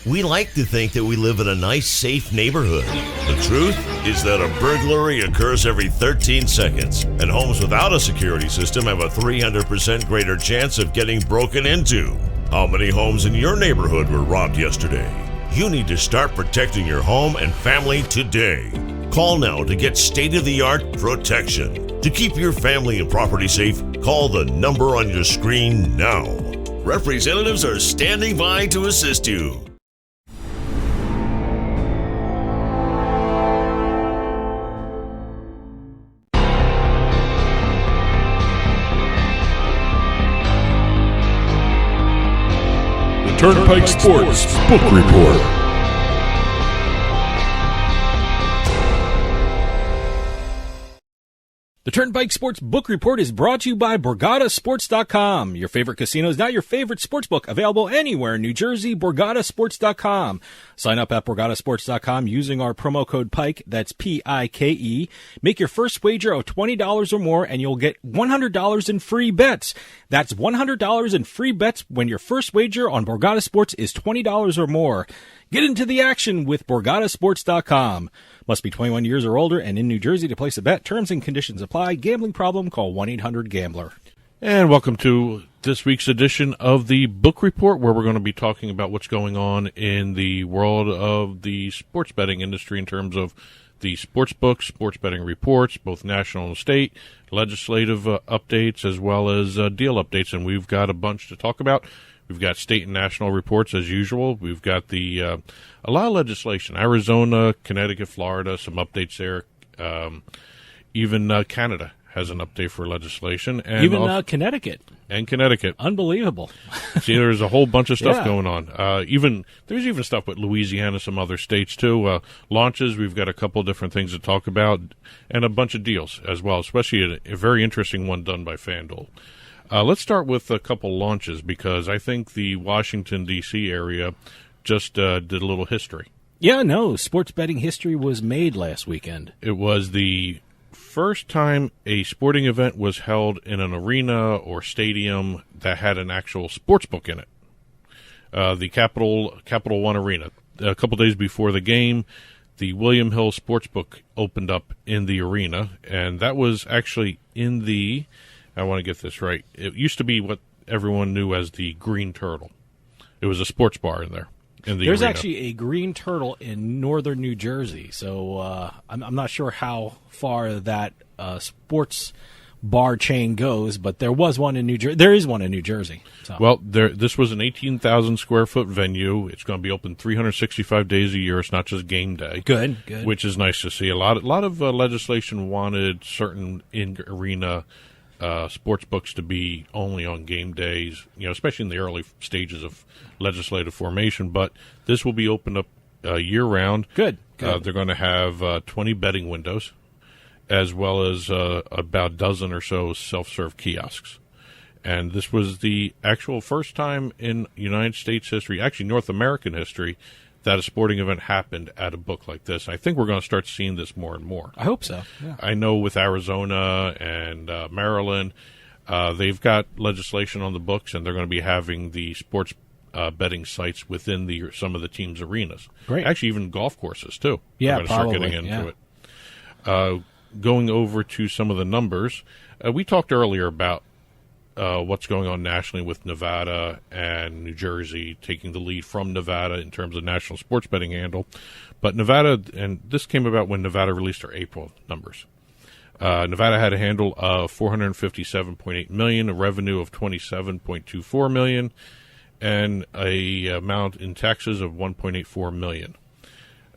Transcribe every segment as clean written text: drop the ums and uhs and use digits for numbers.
We like to think that we live in a nice, safe neighborhood. The truth is that a burglary occurs every 13 seconds, and homes without a security system have a 300% greater chance of getting broken into. How many homes in your neighborhood were robbed yesterday? You need to start protecting your home and family today. Call now to get state-of-the-art protection. To keep your family and property safe, call the number on your screen now. Representatives are standing by to assist you. The Turnpike Sports Book Report. The Turnpike Sports Book Report is brought to you by BorgataSports.com. Your favorite casino is now your favorite sportsbook. Available anywhere in New Jersey, BorgataSports.com. Sign up at BorgataSports.com using our promo code PIKE, that's P-I-K-E. Make your first wager of $20 or more and you'll get $100 in free bets. That's $100 in free bets when your first wager on Borgata Sports is $20 or more. Get into the action with BorgataSports.com. Must be 21 years or older and in New Jersey to place a bet. Terms and conditions apply. Gambling problem? Call 1-800-GAMBLER. And welcome to this week's edition of the Book Report, where we're going to be talking about what's going on in the world of the sports betting industry in terms of the sports books, sports betting reports, both national and state, legislative updates, as well as deal updates. And we've got a bunch to talk about. We've got state and national reports as usual. We've got the a lot of legislation: Arizona, Connecticut, Florida. Some updates there. Even Canada has an update for legislation, and even Connecticut. And Connecticut, unbelievable. See, there's a whole bunch of stuff going on. There's even stuff with Louisiana, some other states too. Launches. We've got a couple different things to talk about, and a bunch of deals as well. Especially a very interesting one done by FanDuel. Let's start with a couple launches, because I think the Washington, D.C. area just did a little history. Yeah, no, sports betting history was made last weekend. It was the first time a sporting event was held in an arena or stadium that had an actual sports book in it. The Capital One Arena. A couple days before the game, the William Hill Sportsbook opened up in the arena, and that was actually in the... I want to get this right. It used to be what everyone knew as the Green Turtle. It was a sports bar in there. There's arena. Actually a Green Turtle in northern New Jersey, so I'm not sure how far that sports bar chain goes, but there was one in New Jersey. There is one in New Jersey. So. Well, this was an 18,000 square foot venue. It's going to be open 365 days a year. It's not just game day. Good. Which is nice to see. A lot of legislation wanted certain in-arena sports books to be only on game days, especially in the early stages of legislative formation. But this will be opened up year-round. Good. They're going to have 20 betting windows, as well as about a dozen or so self-serve kiosks. And this was the actual first time in United States history, actually North American history, that a sporting event happened at a book like this. I think we're going to start seeing this more and more. I hope so. Yeah. I know with Arizona and Maryland, they've got legislation on the books, and they're going to be having the sports betting sites within some of the teams' arenas. Great. Actually, even golf courses, too. Yeah, going to start getting into it. Going over to some of the numbers, we talked earlier about what's going on nationally with Nevada and New Jersey taking the lead from Nevada in terms of national sports betting handle. But Nevada, and this came about when Nevada released their April numbers. Nevada had a handle of $457.8 million, a revenue of $27.24 million, and a amount in taxes of $1.84 million.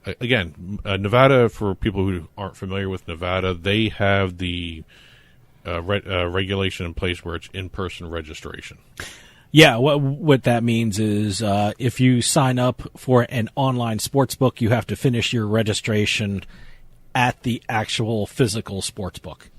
Again, Nevada, for people who aren't familiar with Nevada, they have the regulation in place where it's in-person registration. Yeah, what that means is if you sign up for an online sports book, you have to finish your registration at the actual physical sports book.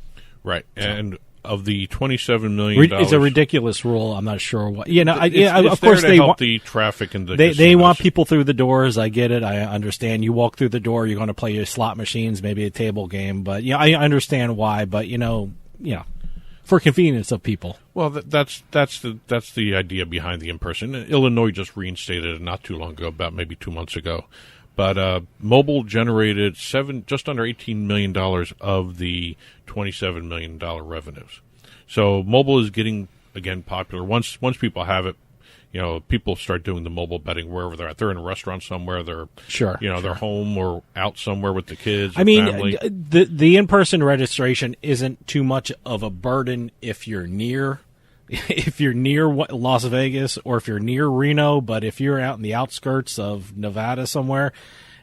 Right, and of the $27 million, it's a ridiculous rule. I'm not sure what. Of course they want the traffic and they want people through the doors. I get it. I understand. You walk through the door, you're going to play your slot machines, maybe a table game. But I understand why. But for convenience of people. Well, that's the idea behind the in-person. Illinois just reinstated it not too long ago, about maybe 2 months ago. But mobile generated just under $18 million of the $27 million revenues. So mobile is getting, again, popular. Once people have it, people start doing the mobile betting wherever they're at. They're in a restaurant somewhere. They're they're home or out somewhere with the kids. I mean, family. the in-person registration isn't too much of a burden if you're near Las Vegas or if you're near Reno. But if you're out in the outskirts of Nevada somewhere,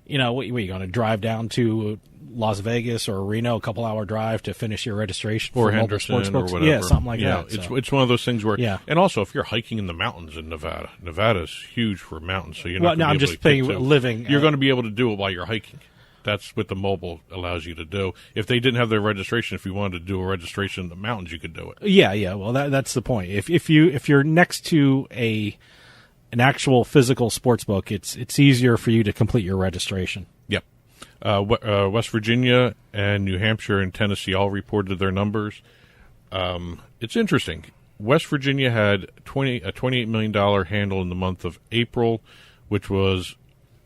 what you going to drive down to Las Vegas or Reno, a couple-hour drive to finish your registration or for Henderson mobile sportsbooks? or whatever. Yeah, something like that. It's one of those things where, yeah. And also if you're hiking in the mountains in Nevada, Nevada's huge for mountains, so you're not. Well, no, I'm just saying living. You're going to be able to do it while you're hiking. That's what the mobile allows you to do. If they didn't have their registration, if you wanted to do a registration in the mountains, you could do it. Yeah. Well, that's the point. If you're next to an actual physical sports book, it's easier for you to complete your registration. Yep. West Virginia and New Hampshire and Tennessee all reported their numbers. It's interesting. West Virginia had a $28 million handle in the month of April, which was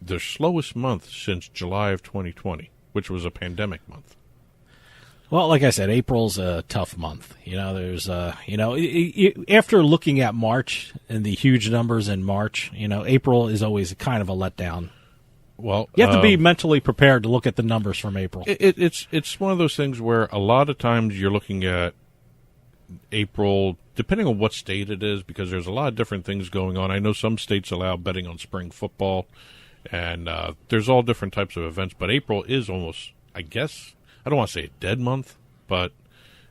the slowest month since July of 2020, which was a pandemic month. Well, like I said, April's a tough month. There's after looking at March and the huge numbers in March, April is always kind of a letdown. Well, you have to be mentally prepared to look at the numbers from April. It's one of those things where a lot of times you're looking at April, depending on what state it is, because there's a lot of different things going on. I know some states allow betting on spring football, and there's all different types of events. But April is almost, I guess, I don't want to say a dead month, but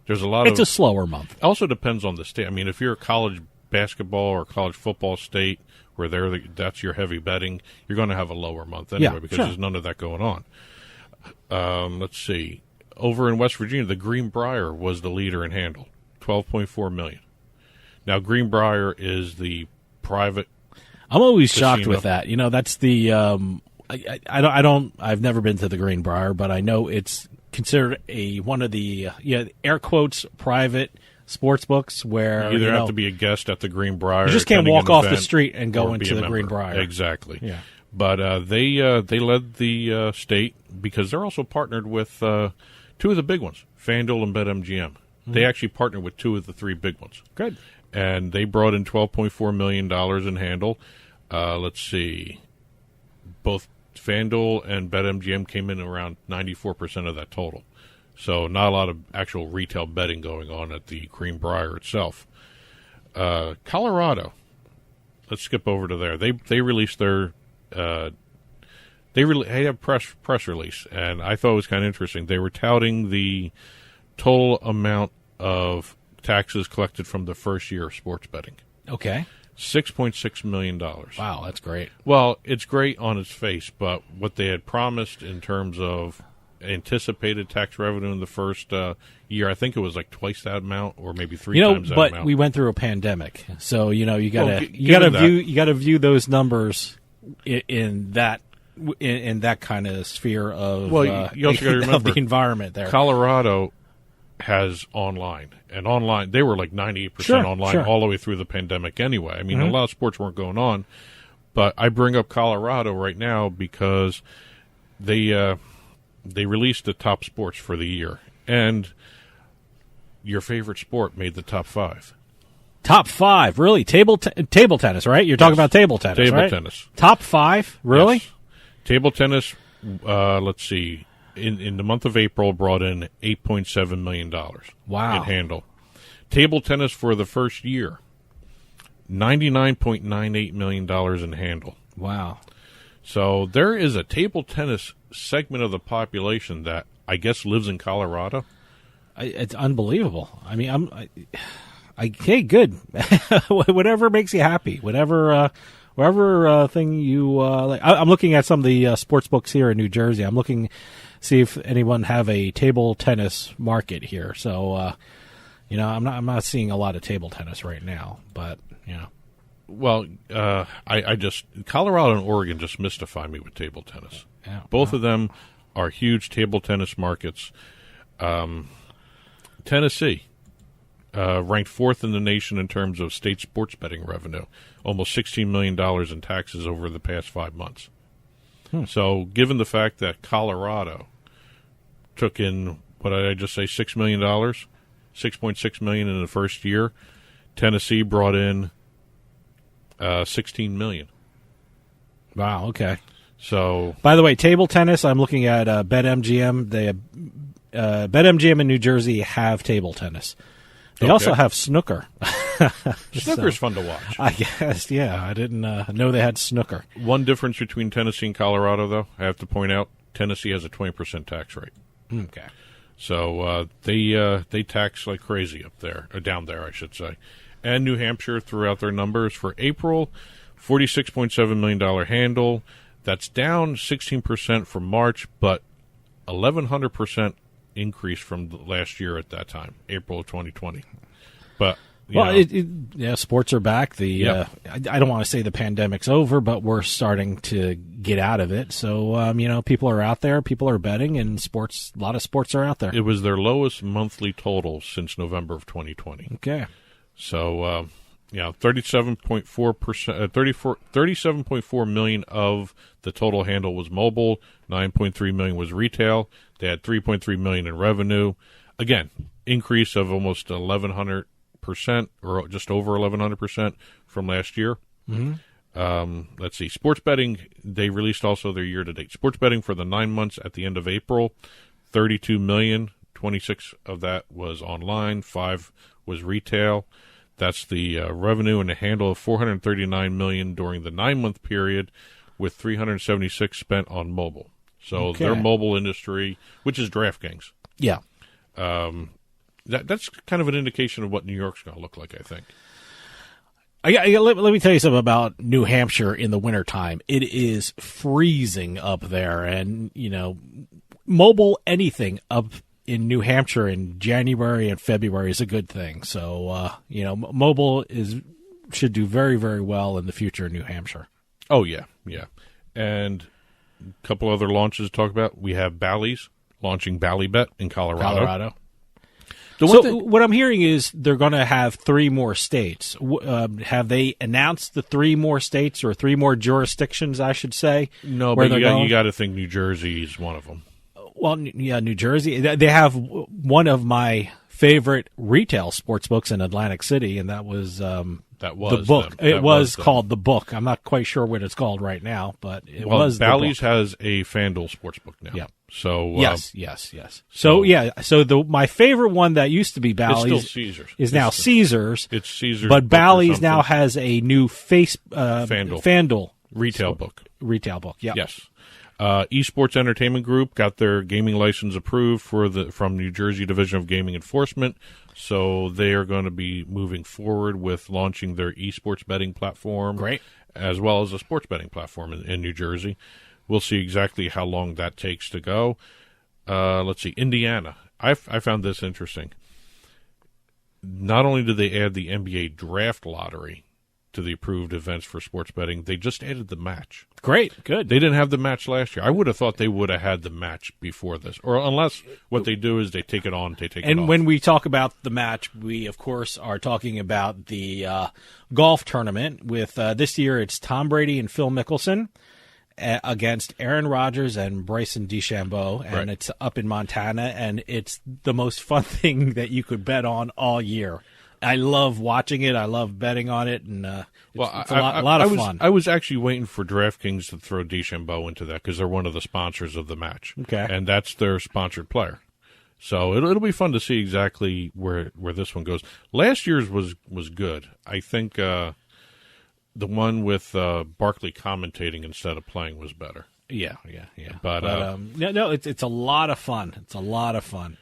there's a lot It's a slower month. Also depends on the state. I mean, if you're a college basketball or college football state where that's your heavy betting, you're going to have a lower month anyway because there's none of that going on. Let's see. Over in West Virginia, the Greenbrier was the leader in handle, $12.4 million. Now, Greenbrier is the private. I'm always casino. shocked with that. That's the. I've never been to the Greenbrier, but I know it's considered one of the air quotes private sports books where you either have to be a guest at the Greenbrier. You just can't walk off the street and go into the Greenbrier. Exactly. Yeah. But they led the state because they're also partnered with two of the big ones, FanDuel and BetMGM. Mm-hmm. They actually partnered with two of the three big ones. Good. And they brought in $12.4 million in handle. Let's see. Both FanDuel and BetMGM came in around 94% of that total. So not a lot of actual retail betting going on at the Greenbrier itself. Colorado. Let's skip over to there. They released their they had a press release, and I thought it was kind of interesting. They were touting the total amount of taxes collected from the first year of sports betting. Okay. $6.6 million. Wow, that's great. Well, it's great on its face, but what they had promised in terms of anticipated tax revenue in the first year, I think it was like twice that amount, or maybe three times that amount. But we went through a pandemic, so you gotta view those numbers in that kind of sphere of you also gotta remember of the environment there. Colorado has online, and online they were like 98% online all the way through the pandemic anyway. I mean, a lot of sports weren't going on, but I bring up Colorado right now because they released the top sports for the year, and your favorite sport made the top 5. Top 5, really? Table tennis, right? You're talking about table tennis, Table tennis. Top 5, really? Yes. Table tennis, let's see, in the month of April brought in $8.7 million wow. in handle. Table tennis for the first year, $99.98 million in handle. Wow. So there is a table tennis segment of the population that I guess lives in Colorado. It's unbelievable. I mean, hey, good. Whatever makes you happy. Whatever thing you like. I'm looking at some of the sports books here in New Jersey. I'm looking see if anyone have a table tennis market here. So, I'm not seeing a lot of table tennis right now, but Well, I just Colorado and Oregon just mystify me with table tennis. Yeah, Both of them are huge table tennis markets. Tennessee, ranked fourth in the nation in terms of state sports betting revenue, almost $16 million in taxes over the past 5 months. So given the fact that Colorado took in, what did I just say, $6 million, $6.6 million in the first year, Tennessee brought in $16 million. Wow, okay. So, by the way, table tennis, I'm looking at BetMGM. BetMGM in New Jersey have table tennis. They also have snooker. Snooker's fun to watch. I guess, yeah. I didn't know they had snooker. One difference between Tennessee and Colorado, though, I have to point out, Tennessee has a 20% tax rate. Okay. So they tax like crazy up there, or down there, I should say. And New Hampshire threw out their numbers for April, $46.7 million handle. That's down 16% from March, but 1,100% increase from last year at that time, April of 2020. But sports are back. I don't want to say the pandemic's over, but we're starting to get out of it. So people are out there, people are betting, and a lot of sports are out there. It was their lowest monthly total since November of 2020. Okay. So 37.4 million of the total handle was mobile, 9.3 million was retail. They had 3.3 million in revenue. Again, increase of almost 1,100%, or just over 1,100% from last year. Mm-hmm. Let's see. Sports betting, they released also their year-to-date. Sports betting for the 9 months at the end of April, 32 million. 26 of that was online, 5 was retail. That's the revenue and a handle of $439 million during the 9-month period, with $376 spent on mobile. So their mobile industry, which is DraftKings. Yeah. That's kind of an indication of what New York's going to look like, I think. Let me tell you something about New Hampshire in the wintertime. It is freezing up there, and, mobile anything up in New Hampshire in January and February is a good thing. So, mobile should do very, very well in the future in New Hampshire. Oh, yeah, yeah. And a couple other launches to talk about. We have Bally's launching Ballybet in Colorado. What I'm hearing is they're going to have 3 more states. Have they announced the 3 more states, or 3 more jurisdictions, I should say? No, but you got to think New Jersey is one of them. Well, yeah, New Jersey. They have one of my favorite retail sports books in Atlantic City, and that was The Book. It was called The Book. I'm not quite sure what it's called right now, but it was Bally's The Book. has a FanDuel sportsbook now. Yeah. So yes. So my favorite one that used to be Bally's is now Caesars. It's Caesars, but Bally's now has a new FanDuel retail book. Yeah. Yes. Esports Entertainment Group got their gaming license approved from New Jersey Division of Gaming Enforcement, so they are going to be moving forward with launching their esports betting platform, as well as a sports betting platform in New Jersey. We'll see exactly how long that takes to go. Let's see, Indiana. I found this interesting. Not only did they add the NBA draft lottery to the approved events for sports betting, they just added the match. Great, good. They didn't have the match last year. I would have thought they would have had the match before this, or unless what they do is they take it on, it off. And when we talk about the match, we of course are talking about the golf tournament. With this year, it's Tom Brady and Phil Mickelson against Aaron Rodgers and Bryson DeChambeau, and it's up in Montana, and it's the most fun thing that you could bet on all year. I love watching it. I love betting on it, and it's a lot of fun. I was actually waiting for DraftKings to throw DeChambeau into that because they're one of the sponsors of the match. Okay, and that's their sponsored player. So it'll be fun to see exactly where this one goes. Last year's was good. I think the one with Barkley commentating instead of playing was better. Yeah. But it's a lot of fun. It's a lot of fun.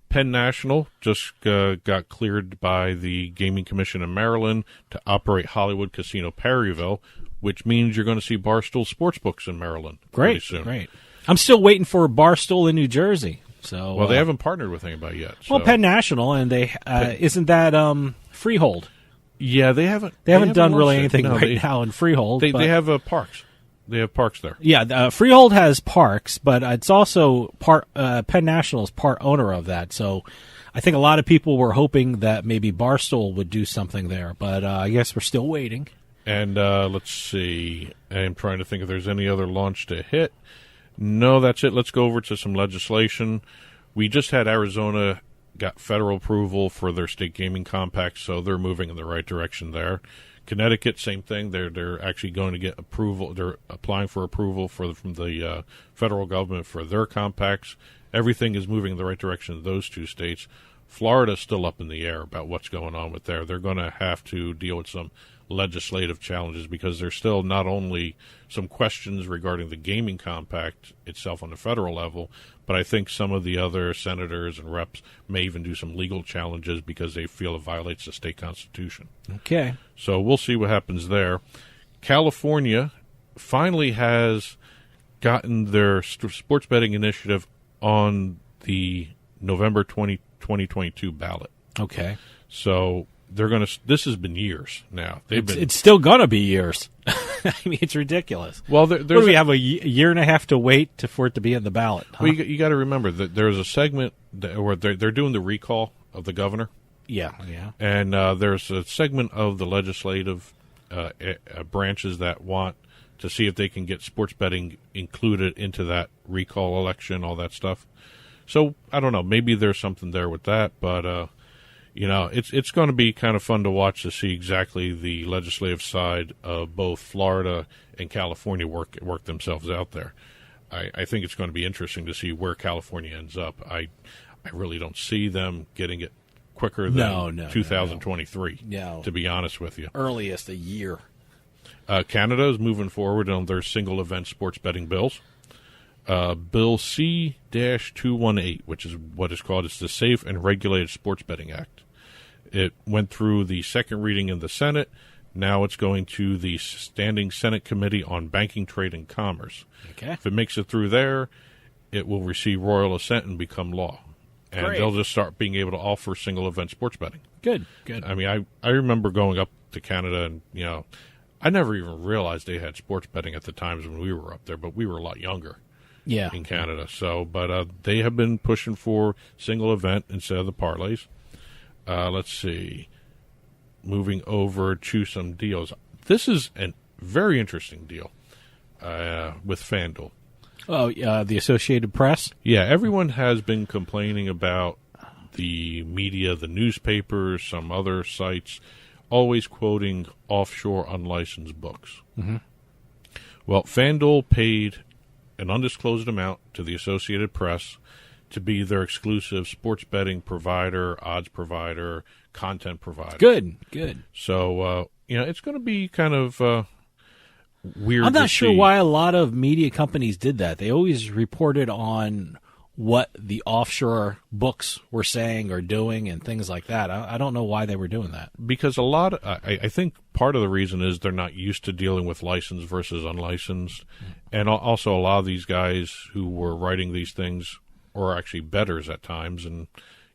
Penn National just got cleared by the Gaming Commission in Maryland to operate Hollywood Casino Perryville, which means you're going to see Barstool Sportsbooks in Maryland pretty soon. Great. I'm still waiting for Barstool in New Jersey. So they haven't partnered with anybody yet. So. Well, Penn National, and they isn't that Freehold? Yeah, they haven't done really anything now in Freehold. They have parks. They have parks there. Yeah, Freehold has parks, but it's also Penn National is part owner of that. So I think a lot of people were hoping that maybe Barstool would do something there, but I guess we're still waiting. And let's see. I'm trying to think if there's any other launch to hit. No, that's it. Let's go over to some legislation. We just had Arizona got federal approval for their state gaming compact, so they're moving in the right direction there. Connecticut, same thing. They're actually going to get approval. They're applying for approval from the federal government for their compacts. Everything is moving in the right direction in those two states. Florida's still up in the air about what's going on with there. They're going to have to deal with some legislative challenges because there's still not only some questions regarding the gaming compact itself on the federal level, but I think some of the other senators and reps may even do some legal challenges because they feel it violates the state constitution. Okay. So we'll see what happens there. California finally has gotten their sports betting initiative on the November 2022 ballot. Okay. So they're going to. This has been years now. It's still going to be years. I mean, it's ridiculous. Well, what do we have a year and a half to wait for it to be in the ballot? Huh? Well, you got to remember that there's a segment where they're doing the recall of the governor. Yeah. And there's a segment of the legislative branches that want to see if they can get sports betting included into that recall election, all that stuff. So I don't know. Maybe there's something there with that, but. It's going to be kind of fun to watch to see exactly the legislative side of both Florida and California work themselves out there. I think it's going to be interesting to see where California ends up. I really don't see them getting it quicker than 2023, to be honest with you. Earliest a year. Canada is moving forward on their single-event sports betting bills. Bill C-218, which is what it's called. It's the Safe and Regulated Sports Betting Act. It went through the second reading in the Senate. Now it's going to the Standing Senate Committee on Banking, Trade, and Commerce. Okay. If it makes it through there, it will receive royal assent and become law. And Great. They'll just start being able to offer single-event sports betting. Good. I mean, I remember going up to Canada and, I never even realized they had sports betting at the times when we were up there, but we were a lot younger. Yeah. In Canada. So, but they have been pushing for single event instead of the parlays. Let's see. Moving over to some deals. This is a very interesting deal with FanDuel. Oh, the Associated Press? Yeah, everyone has been complaining about the media, the newspapers, some other sites, always quoting offshore unlicensed books. Mm-hmm. Well, FanDuel paid an undisclosed amount to the Associated Press to be their exclusive sports betting provider, odds provider, content provider. Good. So, it's going to be kind of weird. I'm not sure why a lot of media companies did that. They always reported on what the offshore books were saying or doing and things like that. I don't know why they were doing that. Because I think part of the reason is they're not used to dealing with licensed versus unlicensed. And also a lot of these guys who were writing these things are actually bettors at times and,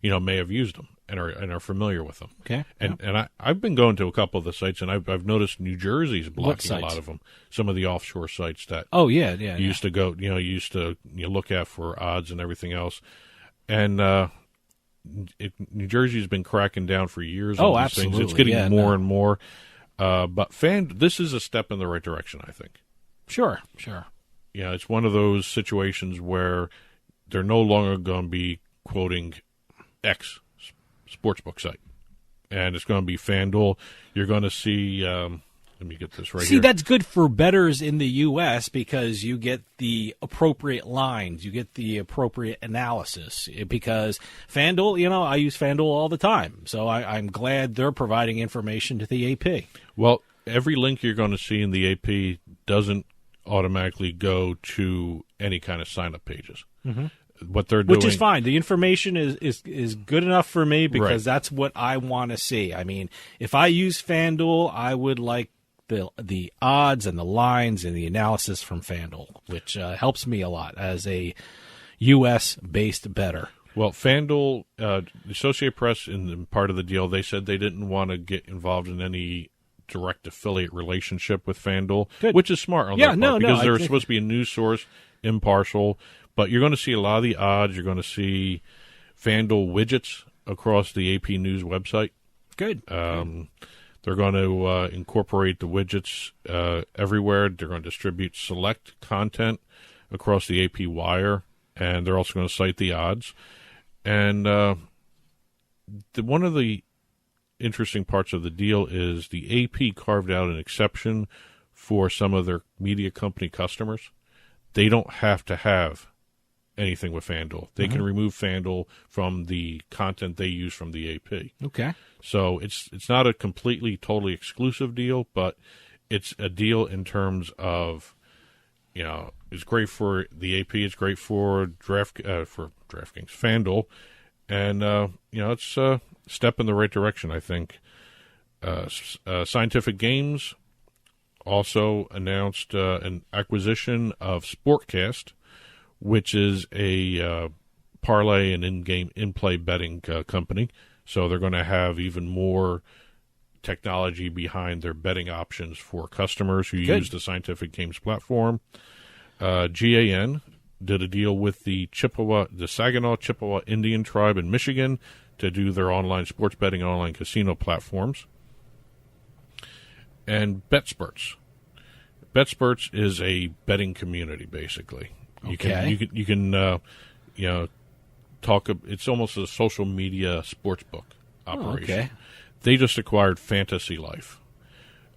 may have used them and are familiar with them. Okay. And I've been going to a couple of the sites and I've noticed New Jersey's blocking a lot of them. Some of the offshore sites that you used to go, look at for odds and everything else. And New Jersey's been cracking down for years on these absolutely. things. It's getting more and more. But this is a step in the right direction, I think. Sure. Yeah, it's one of those situations where they're no longer going to be quoting X sportsbook site, and it's going to be FanDuel. You're going to see. Let me get this right here. See, that's good for bettors in the U.S. because you get the appropriate lines, you get the appropriate analysis. Because FanDuel, I use FanDuel all the time, so I'm glad they're providing information to the AP. Well, every link you're going to see in the AP doesn't automatically go to any kind of sign-up pages. Mm-hmm. What they're doing, which is fine. The information is good enough for me because that's what I want to see. I mean, if I use FanDuel, I would like the odds and the lines and the analysis from FanDuel, which helps me a lot as a U.S.-based bettor. Well, FanDuel, the Associated Press, in part of the deal, they said they didn't want to get involved in any direct affiliate relationship with FanDuel, Good. which is smart on their part because they're I think- supposed to be a news source, impartial. But you're going to see a lot of the odds. You're going to see FanDuel widgets across the AP News website. Good. They're going to incorporate the widgets everywhere. They're going to distribute select content across the AP Wire, and they're also going to cite the odds. And one of the interesting parts of the deal is the AP carved out an exception for some of their media company customers. They don't have to have anything with FanDuel. They can remove FanDuel from the content they use from the AP. Okay. So it's not a completely, totally exclusive deal, but it's a deal in terms of, it's great for the AP, it's great for DraftKings, FanDuel, and it's a step in the right direction, I think. Scientific Games also announced an acquisition of Sportcast, which is a parlay and in-play betting company. So they're going to have even more technology behind their betting options for customers who use the Scientific Games platform. GAN did a deal with the Saginaw Chippewa Indian tribe in Michigan to do their online sports betting and online casino platforms. And BetSperts. BetSperts is a betting community, basically. You can talk. It's almost a social media sports book operation. Okay. They just acquired Fantasy Life.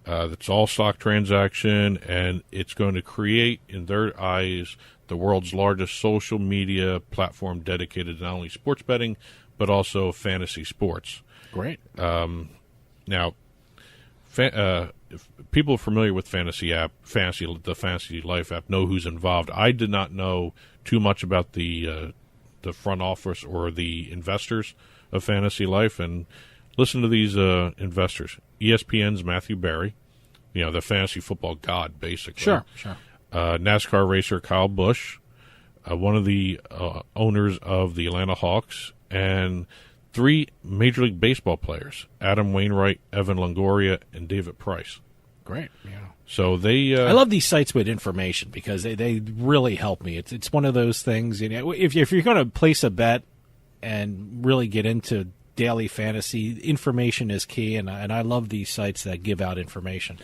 It's all stock transaction, and it's going to create, in their eyes, the world's largest social media platform dedicated to not only sports betting but also fantasy sports. Great. Now, if people familiar with the Fantasy Life app know who's involved. I did not know too much about the front office or the investors of Fantasy Life, and listen to these investors. ESPN's Matthew Berry, the fantasy football god, basically. Sure. NASCAR racer Kyle Busch, one of the owners of the Atlanta Hawks, and 3 Major League Baseball players, Adam Wainwright, Evan Longoria, and David Price. Great. Yeah. So they... I love these sites with information because they really help me. It's one of those things, if you're going to place a bet and really get into daily fantasy, information is key, and I love these sites that give out information.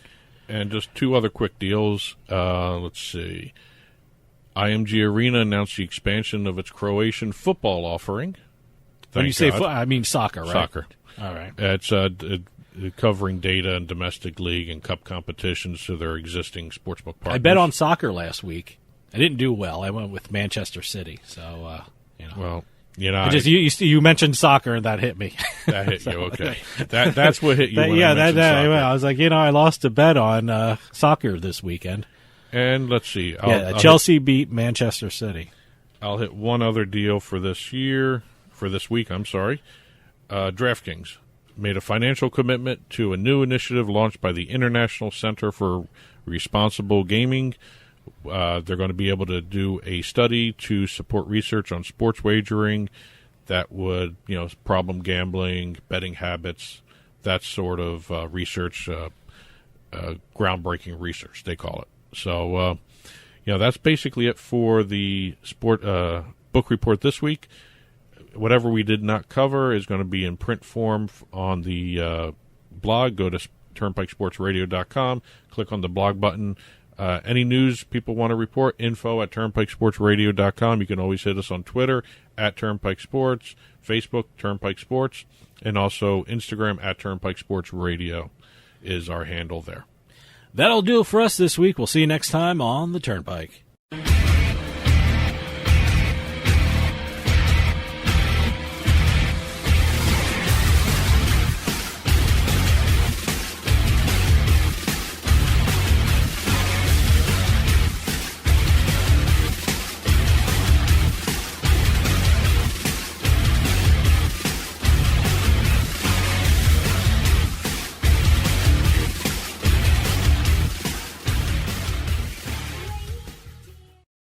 And just 2 other quick deals. Let's see. IMG Arena announced the expansion of its Croatian football offering. When you say I mean soccer, right? Soccer. All right. It's covering data and domestic league and cup competitions to their existing sportsbook partners. I bet on soccer last week. I didn't do well. I went with Manchester City. So, Well, you mentioned soccer, and that hit me. That hit you, okay. That's what hit you when I mentioned soccer. I was like, I lost a bet on soccer this weekend. And let's see. Chelsea beat Manchester City. I'll hit one other deal for this week, I'm sorry. DraftKings made a financial commitment to a new initiative launched by the International Center for Responsible Gaming. They're going to be able to do a study to support research on sports wagering that would, problem gambling, betting habits, that sort of research, groundbreaking research, they call it. So, that's basically it for the book report this week. Whatever we did not cover is going to be in print form on the blog. Go to turnpikesportsradio.com, click on the blog button. Any news people want to report, info@turnpikesportsradio.com. You can always hit us on Twitter @TurnpikeSports, Facebook Turnpike Sports, and also Instagram @TurnpikeSportsRadio is our handle there. That'll do it for us this week. We'll see you next time on the Turnpike.